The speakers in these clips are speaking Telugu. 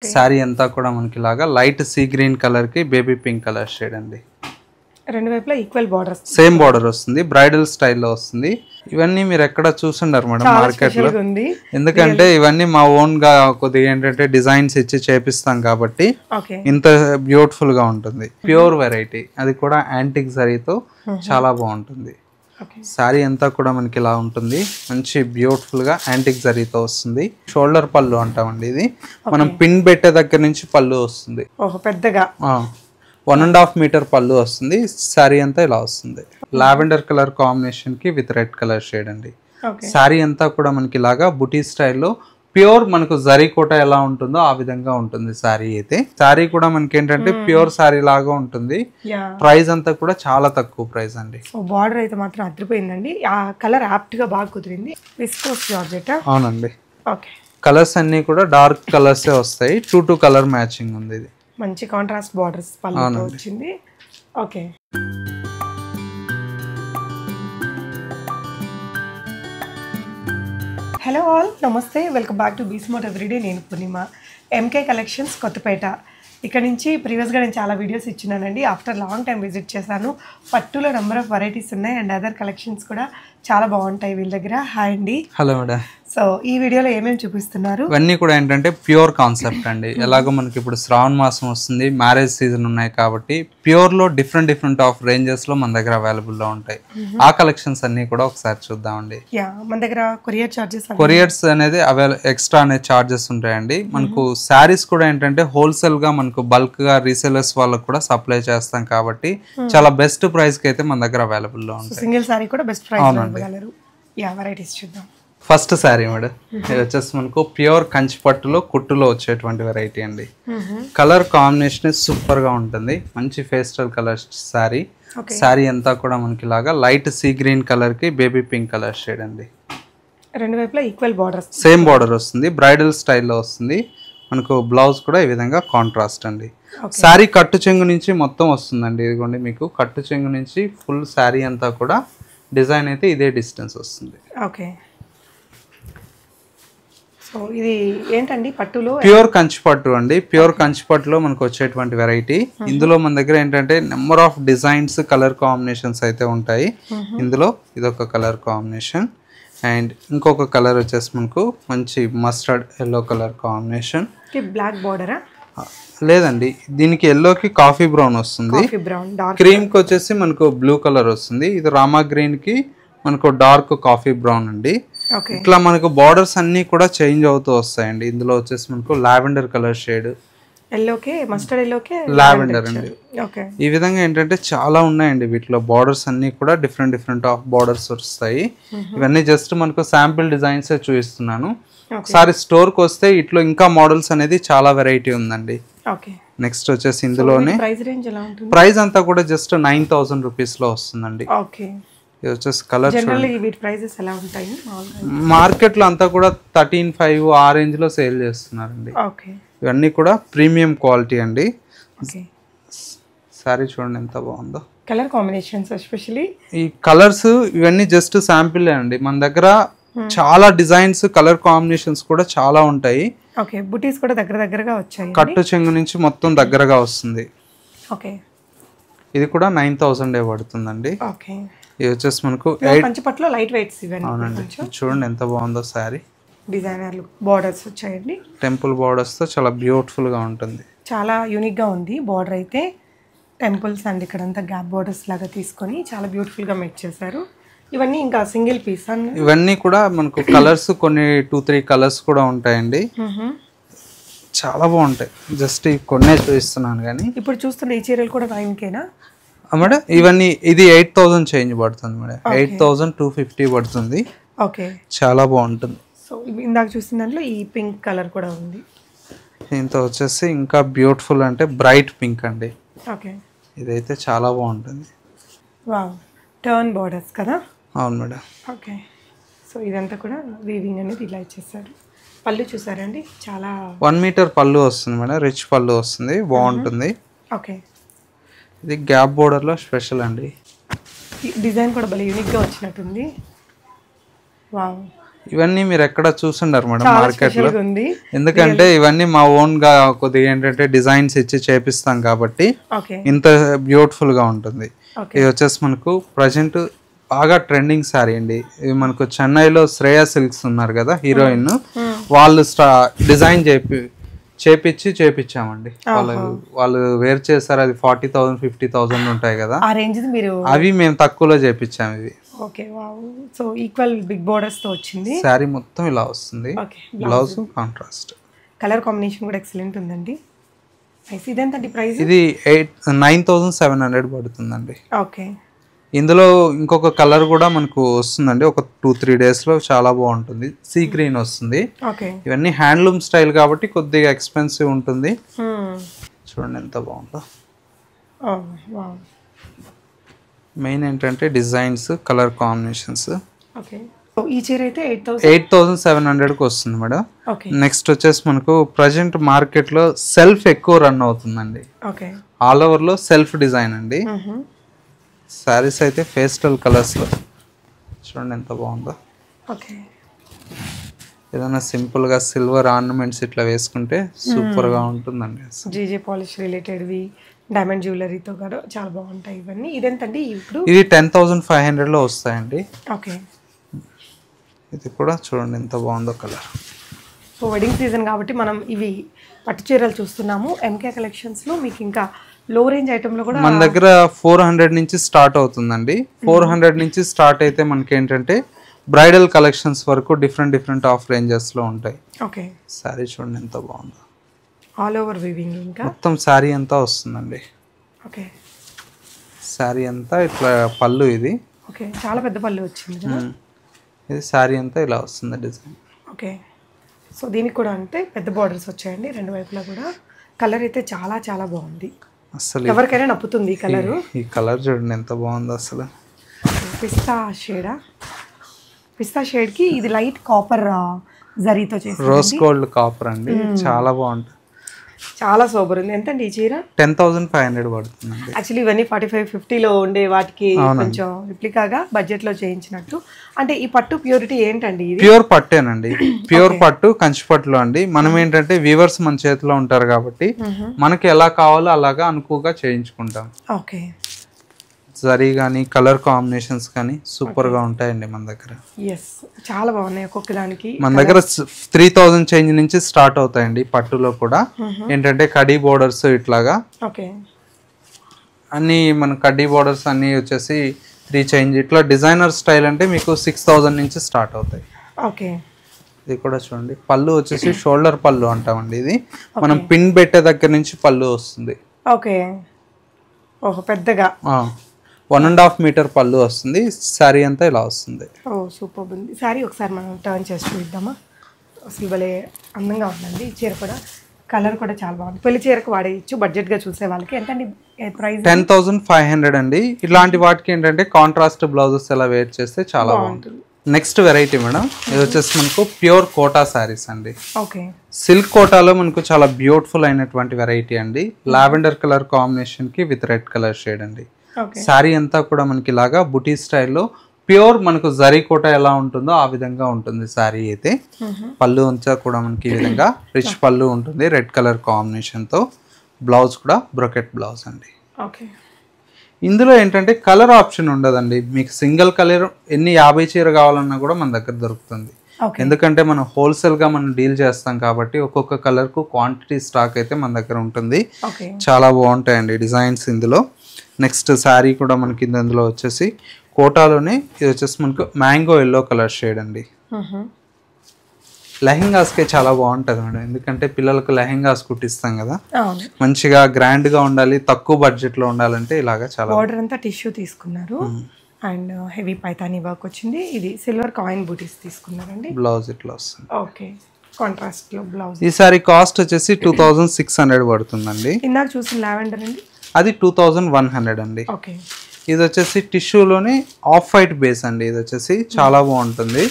సారీ అంతా కూడా మనకి ఇలాగా లైట్ సీ గ్రీన్ కలర్ కి బేబీ పింక్ కలర్ షేడ్ అండి. రెండు వైపులా ఈక్వల్ బార్డర్స్, సేమ్ బార్డర్ వస్తుంది, బ్రైడల్ స్టైల్లో వస్తుంది. ఇవన్నీ మీరు ఎక్కడ చూసుంటారు మేడం మార్కెట్ లో, ఎందుకంటే ఇవన్నీ మా ఓన్ గా కొద్దిగా ఏంటంటే డిజైన్స్ ఇచ్చి చేపిస్తాం కాబట్టి ఇంత బ్యూటిఫుల్ గా ఉంటుంది. ప్యూర్ వెరైటీ, అది కూడా యాంటిక్ జరీతో చాలా బాగుంటుంది. శారీ అంతా కూడా మనకి ఇలా ఉంటుంది, మంచి బ్యూటిఫుల్ గా యాంటిక్ జరీతో వస్తుంది. షోల్డర్ పళ్ళు అంటామండి ఇది, మనం పిన్ పెట్టే దగ్గర నుంచి పళ్ళు వస్తుంది పెద్దగా, 1.5 మీటర్ పళ్ళు వస్తుంది. శారీ అంతా ఇలా వస్తుంది, లావెండర్ కలర్ కాంబినేషన్ కి విత్ రెడ్ కలర్ షేడ్ అండి. శారీ అంతా కూడా మనకి ఇలాగా బుటీ స్టైల్లో ప్యూర్ మనకు జరీ కోట ఎలా ఉంటుందో ఆ విధంగా ఉంటుంది శారీ అయితే. శారీ కూడా మనకి ఏంటంటే ప్యూర్ శారీ లాగా ఉంటుంది. ప్రైస్ అంతా కూడా చాలా తక్కువ ప్రైస్ అండి. బార్డర్ అయితే మాత్రం అదిరిపోయిందండి, ఆ కలర్ యాప్ట్ గా బాగా కుదిరింది. Viscose georgette. అవునండి, ఓకే. కలర్స్ అన్ని కూడా డార్క్ కలర్స్ వస్తాయి, 2 కలర్ మ్యాచింగ్ ఉంది. ఇది మంచి కాంట్రాస్ట్ బార్డర్స్ పళ్ళుతో వచ్చింది. ఓకే. హలో ఆల్, నమస్తే, welcome back to be smart everyday. నేను పూర్ణిమ, ఎంకే కలెక్షన్స్ కొత్తపేట. ఇక్కడ నుంచి ప్రీవియస్గా నేను చాలా వీడియోస్ ఇచ్చినానండి. ఆఫ్టర్ లాంగ్ టైం విజిట్ చేశాను. పట్టులో నెంబర్ ఆఫ్ వెరైటీస్ ఉన్నాయి అండ్ అదర్ కలెక్షన్స్ కూడా చాలా బాగుంటాయి వీళ్ళ దగ్గర. హాయ్ అండి. Hello madam. సో ఈ వీడియోలో ఏమేమి చూపిస్తున్నారు? ఇవన్నీ కూడా ఏంటంటే ప్యూర్ కాన్సెప్ట్ అండి. ఎలాగో మనకి ఇప్పుడు శ్రావణ మాసం వస్తుంది, మ్యారేజ్ సీజన్ ఉన్నాయి కాబట్టి ప్యూర్ లో డిఫరెంట్ ఆఫ్ రేంజెస్ లో మన దగ్గర అవైలబుల్ లో ఉంటాయి. ఆ కలెక్షన్స్ అన్ని కూడా ఒకసారి చూద్దామండి. మన దగ్గర కొరియర్స్ అనేది ఎక్స్ట్రా అనే చార్జెస్ ఉంటాయండి. మనకు శారీస్ కూడా ఏంటంటే హోల్సేల్ గా మనకు బల్క్ గా రీసేలర్స్ వాళ్ళకి కూడా సప్లై చేస్తాం కాబట్టి చాలా బెస్ట్ ప్రైస్ కి అయితే మన దగ్గర అవైలబుల్ లో ఉంటాయి. సింగిల్ సారీ కూడా బెస్ట్ ప్రైస్ లో ఇవ్వగలరు. వెరైటీస్ చూద్దాం. ఫస్ట్ శారీ మేడం, ఇది వచ్చేసి మనకు ప్యూర్ కంచి పట్టులో కుట్టులో వచ్చేటువంటి వెరైటీ అండి. కలర్ కాంబినేషన్ సూపర్ గా ఉంటుంది, మంచి పేస్టల్ కలర్ శారీ. శారీ అంతా కూడా మనకి ఇలాగా లైట్ సీ గ్రీన్ కలర్ కి బేబీ పింక్ కలర్ షేడ్ అండి. రెండు వైపులా ఈక్వల్ బార్డర్స్, సేమ్ బార్డర్ వస్తుంది, బ్రైడల్ స్టైల్లో వస్తుంది. మనకు బ్లౌజ్ కూడా ఈ విధంగా కాంట్రాస్ట్ అండి. శారీ కట్టు చెంగు నుంచి మొత్తం వస్తుందండి. ఇదిగోండి మీకు కట్టు చెంగు నుంచి ఫుల్ శారీ అంతా కూడా డిజైన్ అయితే ఇదే డిస్టెన్స్ వస్తుంది. ఓకే. సో ఇది ఏంటండి పట్టులో? ప్యూర్ కంచి పట్టు అండి. ప్యూర్ కంచి పట్టులో మనకు వచ్చేటువంటి వెరైటీ. ఇందులో మన దగ్గర ఏంటంటే number of designs, colour combinations అయితే ఉంటాయి. ఇందులో ఇదొక కలర్ కాంబినేషన్ అండ్ ఇంకొక కలర్ వచ్చేసి మనకు మంచి mustard yellow colour combination. Black బార్డరా? లేదండి, దీనికి ఎల్లోకి కాఫీ బ్రౌన్ వస్తుంది, క్రీమ్ కి వచ్చేసి మనకు బ్లూ కలర్ వస్తుంది. ఇది రామా గ్రీన్ కి మనకు డార్క్ కాఫీ బ్రౌన్ అండి. ఇట్లా మనకు బార్డర్స్ అన్ని కూడా చేంజ్ అవుతూ వస్తాయండి. ఇందులో వచ్చేసి మనకు లావెండర్ కలర్ షేడ్, లావెండర్ అండి. ఈ విధంగా ఏంటంటే చాలా ఉన్నాయండి వీటిలో. బార్డర్స్ అన్ని కూడా డిఫరెంట్ ఆఫ్ బార్డర్స్ వస్తాయి. ఇవన్నీ జస్ట్ మనకు శాంపిల్ డిజైన్స్ చూపిస్తున్నాను. ఒకసారి స్టోర్ కి వస్తే ఇట్లా ఇంకా మోడల్స్ అనేది చాలా వెరైటీ ఉందండి. నెక్స్ట్ వచ్చేసి ఇందులోనే ప్రైస్ అంతా కూడా జస్ట్ 9,000 రూపీస్ లో వస్తుందండి. ఇది వచ్చేసి కలర్ మార్కెట్ లో అంతా కూడా 13,500 ఆ రేంజ్ లో సేల్ చేస్తున్నారండి. ఇవన్నీ కూడా ప్రీమియం క్వాలిటీ అండి. సారీ చూడండి ఎంత బాగుందో. కలర్ కాంబినేషన్స్ ఎస్పెషల్లీ ఈ కలర్స్ ఇవన్నీ జస్ట్ శాంపిల్ అండి. మన దగ్గర చాలా డిజైన్స్, కలర్ కాంబినేషన్స్ కూడా చాలా ఉంటాయి. ఓకే. బుటీస్ కూడా దగ్గరగా వచ్చాయి. కట్టు చెంగు నుంచి మొత్తం దగ్గరగా వస్తుంది. ఓకే. ఇది కూడా 9,000 పడుతుందండి. ఓకే. ఇది వచ్చేసి మనకు కంచి పట్టులో లైట్ వెయిట్స్ ఇవన్నీ. అవునండి, చూడండి ఎంత బాగుందో సారీ. డిజైనర్ బార్డర్స్ వచ్చాయండి, టెంపుల్ బార్డర్స్ తో చాలా బ్యూటిఫుల్ గా ఉంటుంది. చాలా యూనిక్ గా ఉంది బార్డర్ అయితే. టెంపుల్స్ అండ్ ఇక్కడంతా గ్యాప్ బార్డర్స్ లాగా తీసుకొని చాలా బ్యూటిఫుల్ గా మేక్ చేశారు. ఇవన్నీ ఇంకా సింగిల్ పీస్ అన్న. ఇవన్నీ కూడా మనకు కలర్స్ కొన్ని 2-3 కలర్స్ కూడా ఉంటాయండి. చాలా బాగుంటాయి. జస్ట్ కొన్నే చూపిస్తున్నాను కానీ. ఇప్పుడు చూస్తున్న ఈ చీరలు కూడా 9Kనా మేడం? ఇవన్నీ ఇది 8,000 చేంజ్ పడుతుంది మేడం. 8,250 పడుతుంది. ఓకే. చాలా బాగుంటుంది. సో ఇందాక చూసిన దాంట్లో ఈ పింక్ కలర్ కూడా ఉంది. దీంతో వచ్చేసి ఇంకా బ్యూటిఫుల్ అంటే బ్రైట్ పింక్ అండి. ఓకే. ఇదైతే చాలా బాగుంటుంది. వావ్, టర్న్ బార్డర్స్ కదా? అవును మేడం. ఓకే. సో ఇదంతా కూడా వీవింగ్ అనేది ఇలా ఇచ్చేసారు. పళ్ళు చూసారండి, చాలా 1 మీటర్ పళ్ళు వస్తుంది మేడం, రిచ్ పళ్ళు వస్తుంది, బాగుంటుంది. ఓకే. ఇది గ్యాప్ బోర్డర్ లో స్పెషల్ అండి. డిజైన్ కూడా భలే యూనిక్ గా వచ్చినట్టుంది. వావ్. ఇవన్నీ మీరు ఎక్కడ చూసుండరు మేడం మార్కెట్ లో, ఉంది ఎందుకంటే ఇవన్నీ మా ఓన్ గా కొద్దిగా ఏంటంటే డిజైన్స్ ఇచ్చి చేపిస్తాం కాబట్టి ఇంత బ్యూటిఫుల్ గా ఉంటుంది. ఇది వచ్చేసి మనకు ప్రజెంట్ బాగా ట్రెండింగ్ సారీ అండి. ఇది మనకు చెన్నైలో శ్రేయా సిల్క్స్ ఉన్నారు కదా హీరోయిన్, వాళ్ళు డిజైన్ చేపించామండి. వాళ్ళు వేర్ చేస్తారు, అది 40,000 50,000 ఉంటాయి కదా, అవి మేము తక్కువలో చేపించాము. ఇవి okay wow. So equal big borders తో వచ్చింది. సారీ మొత్తం ఇలా వస్తుంది, బ్లౌజ్ కాంట్రాస్ట్. కలర్ కాంబినేషన్ కూడా ఎక్సలెంట్ ఉందండి. ఇదేంటండి ప్రైస్? ఇది 9,700 పడుతుందండి. ఓకే. ఇందులో ఇంకొక కలర్ కూడా మనకు వస్తుందండి, ఒక 2-3 days లో చాలా బాగుంటుంది. సీ గ్రీన్ వస్తుంది. ఇవన్నీ హ్యాండ్లూమ్ స్టైల్ కాబట్టి కొద్దిగా ఎక్స్పెన్సివ్ ఉంటుంది. చూడండి ఎంత బాగుందో. మెయిన్ ఏంటంటే డిజైన్స్, కలర్ కాంబినేషన్స్. ఈ చీర అయితే 8,700కి వస్తుంది మేడం. నెక్స్ట్ వచ్చేసి మనకు ప్రజెంట్ మార్కెట్ లో సెల్ఫ్ ఎక్కువ రన్ అవుతుందండి. ఆల్ ఓవర్ లో సెల్ఫ్ డిజైన్ అండి. సారీస్ అయితే పేస్టల్ కలర్స్ లో చూడండి ఎంత బాగుందో. ఏదైనా సింపుల్ గా సిల్వర్ ఆర్నమెంట్స్ ఇట్లా వేసుకుంటే సూపర్ గా ఉంటుందండి. జీజే పాలిష్ రిలేటెడ్ వి, డైమండ్ జ్యువెలరీతో కూడా చాలా బాగుంటాయి ఇవన్నీ. ఇదేంటండి ఇప్పుడు? ఇది 10,500 లో వస్తాయండి. ఓకే. ఇది కూడా చూడండి ఎంత బాగుందో కలర్. సో వెడ్డింగ్ సీజన్ కాబట్టి మనం ఇవి పట్టు చీరలు చూస్తున్నాము ఎంకే కలెక్షన్స్ లో. మీకు ఇంకా లో రేంజ్ ఐటమ్ లో కూడా మన దగ్గర 400 నుంచి స్టార్ట్ అవుతుందండి. 400 నుంచి స్టార్ట్ అయితే మనకి ఏంటంటే బ్రైడల్ కలెక్షన్స్ వరకు డిఫరెంట్ ఆఫ్ రేంజెస్ లో ఉంటాయి. ఓకే. సారీ చూడండి ఎంత బాగుందో, ఆల్ ఓవర్ వీవింగ్. ఇంకా మొత్తం సారీ అంతా వస్తుందండి. ఓకే. సారీ అంతా ఇట్లా పళ్ళు, ఇది ఓకే చాలా పెద్ద పళ్ళు వచ్చింది కదా. ఇది సారీ అంతా ఇలా వస్తుంది డిజైన్. ఓకే. సో దీనికి కూడా అంటే పెద్ద బార్డర్స్ వచ్చాయండి రెండు వైపులా కూడా. కలర్ అయితే చాలా చాలా బాగుంది, అసలు ఎవరికైనా నప్పుతుంది ఈ కలర్. ఈ కలర్ చూడండి ఎంత బాగుందో అసలు. పిస్తా షేడా? పిస్తా షేడ్ కి ఇది లైట్ కాపర్ జరీతో చేసి, రోజ్ గోల్డ్ కాపర్ అండి. చాలా బాగుంటుంది, చాలా సూపర్ ఉంది. ఎంతండి ఈ చీర? 10,500 పడుతుందండి. యాక్చువల్లీ ఇవన్నీ 45-50లో ఉండే వాటికి కొంచెం రిప్లికాగా బడ్జెట్ లో చేయించినట్టు. అంటే ఈ పట్టు ప్యూరిటీ ఏంటండి? ఇది ప్యూర్ పట్టేనండి, ప్యూర్ పట్టు కంచి పట్టులో అండి. మనం ఏంటంటే వీవర్స్ మన చేతిలో ఉంటారు కాబట్టి మనకి ఎలా కావాలో అలాగా అనుకువగా చేయించుకుంటాం. ఓకే. జరీ కానీ కలర్ కాంబినేషన్స్ కానీ సూపర్ గా ఉంటాయండి మన దగ్గర. చాలా బాగున్నాయి ఒక్కొక్క దానికి. మన దగ్గర 3,000 చేంజ్ నుంచి స్టార్ట్ అవుతాయండి పట్టులో కూడా. ఏంటంటే కడీ బోర్డర్స్ ఇట్లాగా అన్ని మన కడ్డీ బోర్డర్స్ అన్ని వచ్చేసి 3 చేంజ్. ఇట్లా డిజైనర్ స్టైల్ అంటే మీకు 6,000 నుంచి స్టార్ట్ అవుతాయి. ఓకే. ఇది కూడా చూడండి, పళ్ళు వచ్చేసి షోల్డర్ పళ్ళు అంటామండి. ఇది మనం పిన్ పెట్టే దగ్గర నుంచి పళ్ళు వస్తుంది. ఓకే. ఓహో పెద్దగా 1.5 మీటర్ పళ్ళు వస్తుంది. శారీ అంతా ఇలా వస్తుంది. ఓ సూపర్ ఉంది శారీ. ఒకసారి మనం టర్న్ చేసి చూద్దామా? అసలు భలే అందంగా ఉందండి ఈ చీర కూడా. కలర్ కూడా చాలా బాగుంది. పెళ్లి చీరకు వాడేయచ్చు బడ్జెట్ గా చూసే వాళ్ళకి. ఎంతండి ప్రైస్? 10,500 అండి. ఇలాంటి వాటికి ఏంటంటే కాంట్రాస్ట్ బ్లౌజెస్ ఎలా వేర్ చేస్తే చాలా బాగుంటుంది. నెక్స్ట్ వెరైటీ మేడం, ఇది వచ్చేసి మనకు ప్యూర్ కోటా శారీస్ అండి. ఓకే. సిల్క్ కోటాలో మనకు చాలా బ్యూటిఫుల్ అయినటువంటి వెరైటీ అండి. లావెండర్ కలర్ కాంబినేషన్ కి విత్ రెడ్ కలర్ షేడ్ అండి. శారీ అంతా కూడా మనకి ఇలాగా బుటీ స్టైల్లో ప్యూర్ మనకు జరీ కోట ఎలా ఉంటుందో ఆ విధంగా ఉంటుంది శారీ అయితే. పళ్ళు అంతా కూడా మనకి ఈ విధంగా రిచ్ పళ్ళు ఉంటుంది రెడ్ కలర్ కాంబినేషన్ తో. బ్లౌజ్ కూడా బ్రొకెట్ బ్లౌజ్ అండి. ఇందులో ఏంటంటే కలర్ ఆప్షన్ ఉండదండి. మీకు సింగిల్ కలర్ ఎన్ని 50 చీర కావాలన్నా కూడా మన దగ్గర దొరుకుతుంది. ఎందుకంటే మనం హోల్సేల్ గా మనం డీల్ చేస్తాం కాబట్టి ఒక్కొక్క కలర్ కు క్వాంటిటీ స్టాక్ అయితే మన దగ్గర ఉంటుంది. చాలా బాగుంటాయండి డిజైన్స్ ఇందులో. నెక్స్ట్ శారీ కూడా మనకి ఇందులో వచ్చేసి కోటాలోనే ఇది వచ్చేసి మనకు మ్యాంగో ఎల్లో కలర్ షేడ్ అండి. లెహెంగాస్కే చాలా బాగుంటుంది మేడం, ఎందుకంటే పిల్లలకు లెహెంగాస్ కుట్టిస్తాం కదా, మంచిగా గ్రాండ్ గా ఉండాలి, తక్కువ బడ్జెట్ లో ఉండాలంటే ఇలాగా చాలా. ఆర్డర్ అంతా టిష్యూ తీసుకున్నారు అండ్ హెవీ పైతానీ వర్క్ వచ్చింది. ఇది సిల్వర్ కాయిన్ బూటీస్ తీసుకున్నారండి. బ్లౌజ్ ఇట్లా వస్తుంది. ఓకే. కాంట్రాస్ట్ లో బ్లౌజ్. ఈ సారీ కాస్ట్ వచ్చేసి 2,600 పడుతుందండి. ఇందాక చూసిన లావెండర్ అండి, అది 2,100 అండి. ఓకే. ఇది వచ్చేసి టిష్యూలోనే ఆఫ్ వైట్ బేస్ అండి. ఇది వచ్చేసి చాలా బాగుంటుంది.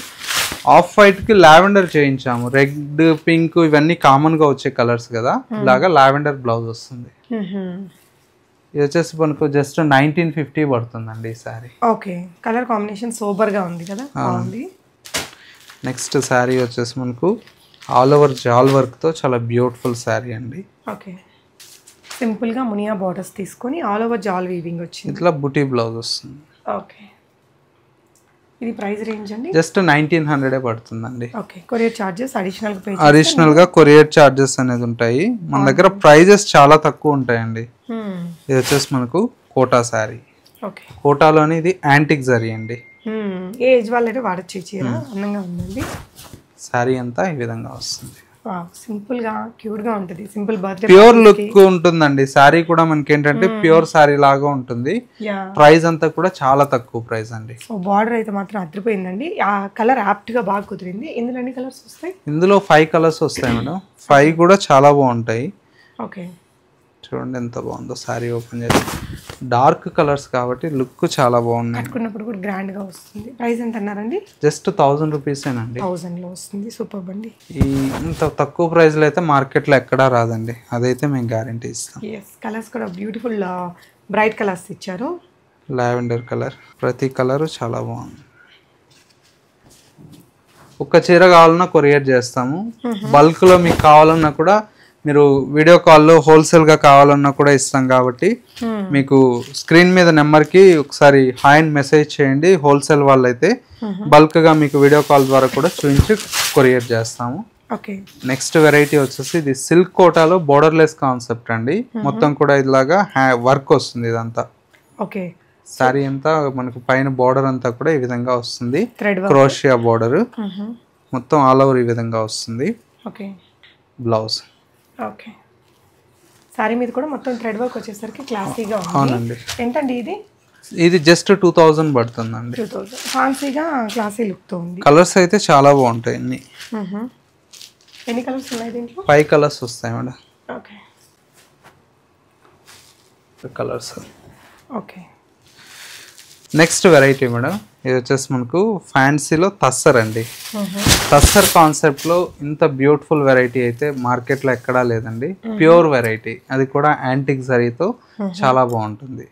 ఆఫ్ వైట్ కి లావెండర్ చేయించాము. రెడ్ పింక్ ఇవన్నీ కామన్ గా వచ్చే కలర్స్ కదా, ఇలాగా లావెండర్ బ్లౌజ్ వస్తుంది. ఇది వచ్చేసి మనకు జస్ట్ 1950 పడుతుందండి ఈ sorry. Okay. Colour combination super గా ఉంది కదా, బాగుంది. నెక్స్ట్ శారీ వచ్చేసి మనకు ఆల్ ఓవర్ జాల్ వర్క్తో చాలా బ్యూటిఫుల్ శారీ అండి. ఓకే, సింపుల్గా మునియా బార్డర్స్ తీసుకొని ఆల్ ఓవర్ జాల్ వీవింగ్ వచ్చింది. ఇట్లా బుటీ బ్లౌజ్ వస్తుంది. ఓకే, ఇది ప్రైస్ రేంజ్ అండి? జస్ట్ 1900 పడుతుందండి. ఓకే, కొరియర్ చార్జెస్ అడిషనల్గా కొరియర్ చార్జెస్ అనేది ఉంటాయి. మన దగ్గర ప్రైజెస్ చాలా తక్కువ ఉంటాయండి. ఇది వచ్చేసి మనకు కోటా శారీ. ఓకే, కోటాలోని ఇది యాంటిక్ జరీ అండి. ఏ ఏజ్ వాళ్ళైతే వాడచ్చు. చీర అందంగా ఉందండి. శారీ అంతా ఈ విధంగా వస్తుంది. సింపుల్ గా క్యూట్ గా ఉంటుంది. సింపుల్ బర్త్డే ప్యూర్ లుక్ ఉంటుందండి. శారీ కూడా మనకి ఏంటంటే ప్యూర్ శారీ లాగా ఉంటుంది. ప్రైస్ అంతా కూడా చాలా తక్కువ ప్రైస్ అండి. సో బార్డర్ అయితే మాత్రం అదిరిపోయిందండి. ఆ కలర్ యాప్ట్ గా బాగా కుదిరింది. ఇందులో ఎన్ని కలర్స్ వస్తాయి? ఇందులో 5 కలర్స్ వస్తాయి మేడం. 5 కూడా చాలా బాగుంటాయి. ఓకే, చూడండి ఎంత బాగుందో. శారీ ఓపెన్ చేసి డార్క్ కలర్స్ కాబట్టి లుక్ చాలా బాగున్నాయి. కట్టుకున్నప్పుడు కూడా గ్రాండ్ గా వస్తుంది. ప్రైస్ ఎంత అన్నారండి? జస్ట్ 1000 రూపీసేనండి. 1000 లో వస్తుంది. సూపర్ బండి. ఈ ఇంత తక్కువ ప్రైస్ లో అయితే మార్కెట్ లో ఎక్కడా రాదండి. అదైతే మేము గ్యారంటీ ఇస్తాం. కలర్స్ కూడా బ్యూటిఫుల్ బ్రైట్ కలర్స్ ఇచ్చారు. లావెండర్ కలర్, ప్రతి కలర్ చాలా బాగుంది. ఒక్క చీర కావాలన్నా కొరియర్ చేస్తాము. బల్క్ లో మీకు కావాలన్నా కూడా మీరు వీడియో కాల్లో హోల్సేల్గా కావాలన్నా కూడా ఇస్తాం. కాబట్టి మీకు స్క్రీన్ మీద నెంబర్కి ఒకసారి హాయ్ అని మెసేజ్ చేయండి. హోల్సేల్ వాళ్ళు అయితే బల్క్గా మీకు వీడియో కాల్ ద్వారా కూడా చూపించి కొరియర్ చేస్తాము. ఓకే, నెక్స్ట్ వెరైటీ వచ్చేసి ఇది సిల్క్ కోటాలో బోర్డర్లెస్ కాన్సెప్ట్ అండి. మొత్తం కూడా ఇలాగా వర్క్ వస్తుంది ఇదంతా. ఓకే, శారీ అంతా మనకు పైన బోర్డర్ అంతా కూడా ఈ విధంగా వస్తుంది. క్రోషియా బోర్డర్ మొత్తం ఆల్ ఓవర్ ఈ విధంగా వస్తుంది. Okay, blouse. ఓకే, సారీ మీద కూడా మొత్తం థ్రెడ్ వర్క్ వచ్చేసరికి క్లాసీగా ఉంది. అవునండి. ఏంటండి ఇది? ఇది జస్ట్ 2000 పడుతుందండి. 2000. ఫ్యాన్సీగా క్లాసీ లుక్ తో ఉంది. కలర్స్ అయితే చాలా బాగుంటాయి. ఎన్ని కలర్స్ ఉన్నాయి దీంట్లో? 5 కలర్స్ వస్తాయి madam. Okay, colours. Okay, next variety madam ఇది వచ్చేసి మనకు ఫ్యాన్సీలో తస్సర్ అండి. తస్సర్ కాన్సెప్ట్లో ఇంత బ్యూటిఫుల్ వెరైటీ అయితే మార్కెట్లో ఎక్కడా లేదండి. ప్యూర్ వెరైటీ, అది కూడా యాంటిక్ జరీతో చాలా బాగుంటుంది.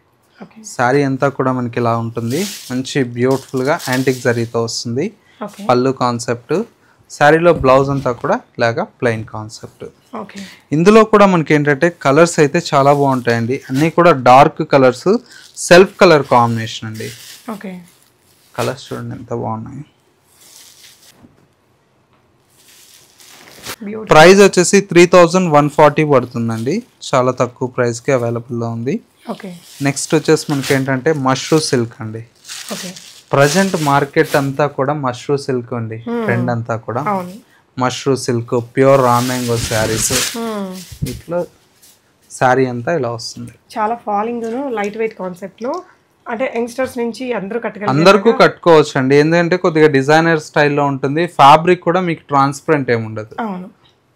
శారీ అంతా కూడా మనకి ఇలా ఉంటుంది. మంచి బ్యూటిఫుల్గా యాంటిక్ జరీతో వస్తుంది. పళ్ళు కాన్సెప్ట్. శారీలో బ్లౌజ్ అంతా కూడా ఇలాగా ప్లెయిన్ కాన్సెప్ట్. ఇందులో కూడా మనకి ఏంటంటే కలర్స్ అయితే చాలా బాగుంటాయండి. అన్నీ కూడా dark colours, self colour combination అండి. ఓకే, కలర్స్ చూడండి ఎంత బాగున్నాయి. ప్రైస్ వచ్చేసి 3140 పడుతుందండి. చాలా తక్కువ ప్రైస్కి అవైలబుల్లో ఉంది. నెక్స్ట్ వచ్చేసి మనకి ఏంటంటే మష్రూ సిల్క్ అండి. ప్రజెంట్ మార్కెట్ అంతా కూడా మష్రూ సిల్క్ అండి. ట్రెండ్ అంతా కూడా mashru silk, pure raw mango saris. ఇట్లా శారీ అంతా ఇలా వస్తుంది. చాలా ఫాలింగ్ లైట్ వెయిట్ కాన్సెప్ట్ లో, అంటే యంగ్స్టర్స్ నుంచి అందరికీ కట్టుకోవచ్చు అండి. ఎందుకంటే కొద్దిగా డిజైనర్ స్టైల్లో ఉంటుంది. ఫ్యాబ్రిక్ కూడా మీకు ట్రాన్స్పరెంట్ ఏమి ఉండదు.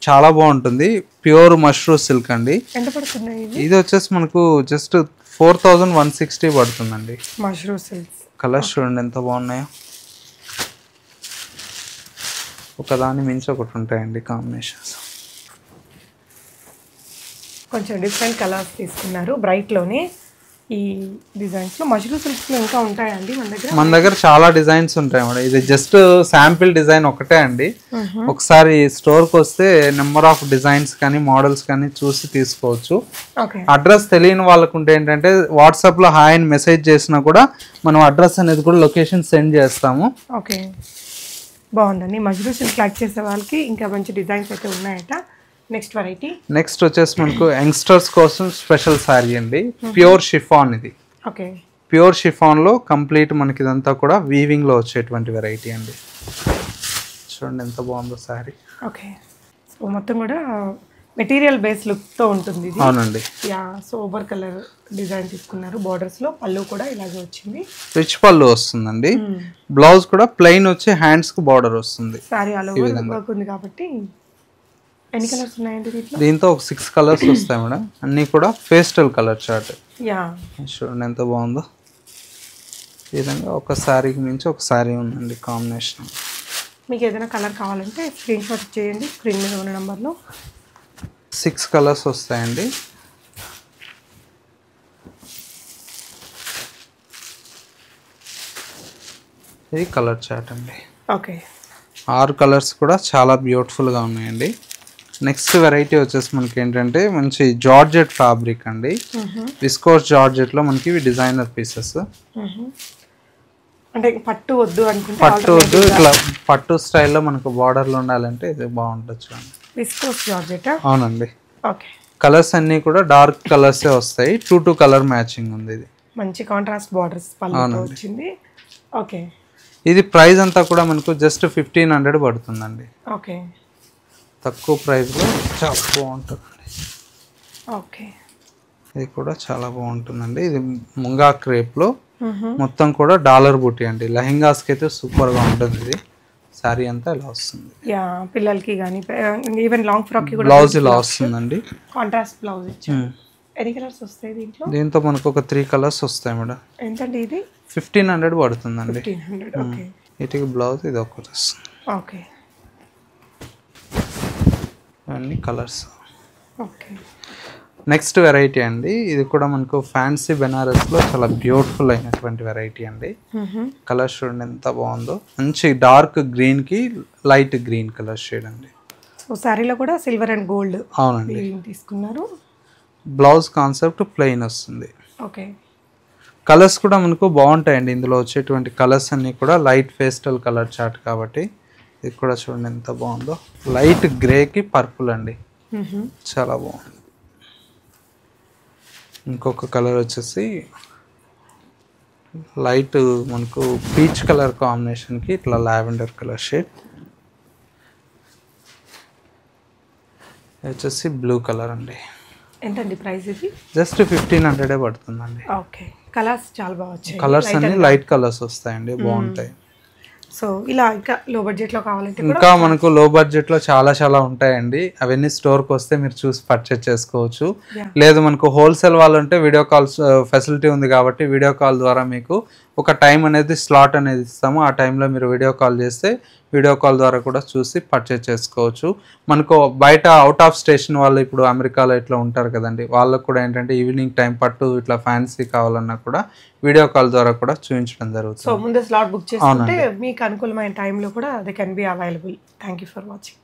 చాలా బాగుంటుంది. ప్యూర్ మష్రూ సిల్క్ అండి. ఎంత పడుతుంది ఇది? వచ్చేసి మనకు జస్ట్ 4160 పడుతుందండి. మష్రూ సిల్క్. కలర్స్ చూడండి ఎంత బాగున్నాయో. ఒకదాని మించి ఒకటి ఉంటాయండి కాంబినేషన్స్. కొంచెం డిఫరెంట్ కలర్స్ తీసుకున్నారు బ్రైట్ లోనే. ఈ డిజైన్స్ లో మష్రూ సిల్క్స్ లో ఇంకా ఉంటాయండి మన దగ్గర చాలా డిజైన్స్ ఉంటాయి మేడం. ఇది జస్ట్ శాంపిల్ డిజైన్ ఒకటే అండి. ఒకసారి స్టోర్కి వస్తే నెంబర్ ఆఫ్ డిజైన్స్ కానీ మోడల్స్ కానీ చూసి తీసుకోవచ్చు. అడ్రస్ తెలియని వాళ్ళకు ఉంటే ఏంటంటే వాట్సాప్ లో హాయ్ అని మెసేజ్ చేసినా కూడా మనం అడ్రస్ అనేది కూడా లొకేషన్ సెండ్ చేస్తాము. ఓకే, బాగుందండి. మష్రూ సిల్క్ లైక్ చేసే వాళ్ళకి ఇంకా మంచి డిజైన్స్ అయితే ఉన్నాయట. Next variety. నెక్స్ట్ వచ్చేసి మనకు యంగ్స్టర్స్ కోసం స్పెషల్ శారీ అండి. ప్యూర్ షిఫాన్ ఇది. ఓకే, ప్యూర్ షిఫాన్ లో కంప్లీట్ మనకి ఇదంతా కూడా వీవింగ్ లో వచ్చేటువంటి వెరైటీ అండి. చూడండి ఎంత బాగుందో శారీ. ఓకే, సో మొత్తం కూడా మెటీరియల్ బేస్ లుక్ తో ఉంటుంది ఇది. అవునండి. యా, సోబర్ కలర్ డిజైన్ తీసుకున్నారు. బోర్డర్స్ లో పళ్ళు కూడా ఇలాగే వచ్చింది. రిచ్ పళ్ళు వస్తుందండి. బ్లౌజ్ కూడా ప్లెయిన్ వచ్చి హ్యాండ్స్ కు బార్డర్ వస్తుంది. శారీ ఆల్ ఓవర్ వర్క్ ఉంది కాబట్టి. ఎన్ని కలర్స్ ఉన్నాయండి దీంట్లో? దీంతో ఒక 6 కలర్స్ వస్తాయి మేడం. అన్నీ కూడా పేస్టల్ కలర్ చార్ట్. యా, చూడండి ఎంత బాగుందో. ఈ విధంగా ఒక శారీకి మించి ఒక శారీ ఉందండి కాంబినేషన్. మీకు ఏదైనా కలర్ కావాలంటే స్క్రీన్ షాట్ చేయండి. స్క్రీన్ మీద ఉన్న నెంబర్లో 6 కలర్స్ వస్తాయండి. ఇది కలర్ చార్ట్ అండి. ఓకే, 6 కలర్స్ కూడా చాలా బ్యూటిఫుల్గా ఉన్నాయండి. నెక్స్ట్ వెరైటీ వచ్చేసి మనకి ఏంటంటే మంచి జార్జెట్ ఫ్యాబ్రిక్ అండి. విస్కోస్ జార్జెట్లో మనకి ఇవి డిజైనర్ పీసెస్. అంటే పట్టు వద్దు అనుకుంటే పట్టు వద్దు, ఇట్లా పట్టు స్టైల్లో మనకు బార్డర్లో ఉండాలంటే ఇది బాగుంటుంది చూడండి. Viscose georgette. అవునండి. ఓకే. కలర్స్ అన్నీ కూడా డార్క్ కలర్సే వస్తాయి. 2 కలర్ మ్యాచింగ్ ఉంది. ఇది మంచి కాంట్రాస్ట్ బార్డర్స్ పళ్ళుతో వచ్చింది. ఓకే. ఇది ప్రైస్ అంతా కూడా మనకు జస్ట్ 1500 పడుతుందండి. ఓకే. తక్కువ ప్రైస్లో చాలా బాగుంటుందండి. ఓకే. ఇది కూడా చాలా బాగుంటుందండి. ఇది ముంగా క్రేప్లో మొత్తం కూడా డాలర్ బూటీ అండి. లెహెంగాస్కి అయితే సూపర్గా ఉంటుంది. ఇది శారీ అంతా ఇలా వస్తుంది. యా, పిల్లలకి కానీ ఈవెన్ లాంగ్ ఫ్రాక్కి కూడా బ్లౌజ్ ఇలా వస్తుందండి. కాంట్రాస్ట్ బ్లౌజ్ ఇచ్చారు. ఎన్ని కలర్స్ వస్తాయి దీంట్లో? దీంతో మనకు ఒక 3 కలర్స్ వస్తాయి మేడం. ఎంతండి ఇది? 1500 పడుతుందండి. 1500. ఓకే. వీటికి బ్లౌజ్ ఇది ఒకటి వస్తుంది. ఓకే. అన్ని కలర్స్. ఓకే. నెక్స్ట్ వెరైటీ అండి. ఇది కూడా మనకు ఫ్యాన్సీ బెనారస్లో చాలా బ్యూటిఫుల్ అయినటువంటి వెరైటీ అండి. కలర్ చూడండి ఎంత బాగుందో. మంచి డార్క్ గ్రీన్కి లైట్ గ్రీన్ కలర్ షేడ్ అండి. సో శారీలో కూడా సిల్వర్ అండ్ గోల్డ్ అవునండి తీసుకున్నారు. బ్లౌజ్ కాన్సెప్ట్ ప్లెయిన్ వస్తుంది. ఓకే. కలర్స్ కూడా మనకు బాగుంటాయండి. ఇందులో వచ్చేటువంటి కలర్స్ అన్నీ కూడా లైట్ పేస్టల్ కలర్ చార్ట్ కాబట్టి ఇది కూడా చూడండి ఎంత బాగుందో. లైట్ గ్రేకి పర్పుల్ అండి, చాలా బాగుంది. ఇంకొక కలర్ వచ్చేసి లైట్ మనకు పీచ్ కలర్ కాంబినేషన్కి ఇట్లా లావెండర్ కలర్ షేడ్. వచ్చేసి బ్లూ కలర్ అండి. ఎంతండి ప్రైస్ ఇది? జస్ట్ 1500 పడుతుందండి. ఓకే. కలర్స్ చాలా బాగా వచ్చాయి. కలర్స్ అన్ని లైట్ కలర్స్ వస్తాయండి, బాగుంటాయి. సో ఇలా ఇంకా లో బడ్జెట్లో కావాలంటే ఇంకా మనకు లో బడ్జెట్లో చాలా ఉంటాయండి. అవన్నీ స్టోర్కి వస్తే మీరు చూసి పర్చేస్ చేసుకోవచ్చు. లేదు మనకు హోల్సేల్ వాళ్ళు ఉంటే వీడియో కాల్స్ ఫెసిలిటీ ఉంది కాబట్టి వీడియో కాల్ ద్వారా మీకు ఒక టైం అనేది స్లాట్ అనేది ఇస్తాము. ఆ టైంలో మీరు వీడియో కాల్ చేస్తే వీడియో కాల్ ద్వారా కూడా చూసి పర్చేస్ చేసుకోవచ్చు. మనకు బయట అవుట్ ఆఫ్ స్టేషన్ వాళ్ళు ఇప్పుడు అమెరికాలో ఇట్లా ఉంటారు కదండి, వాళ్ళకు కూడా ఏంటంటే ఈవినింగ్ టైం పట్టు ఇట్లా ఫ్యాన్సీ కావాలన్నా కూడా వీడియో కాల్ ద్వారా కూడా చూపించడం జరుగుతుంది. సో ముందే స్లాట్ బుక్ చేసుకుంటే మీకు అనుకూలమైన టైంలో కూడా they can be available. Thank you for watching.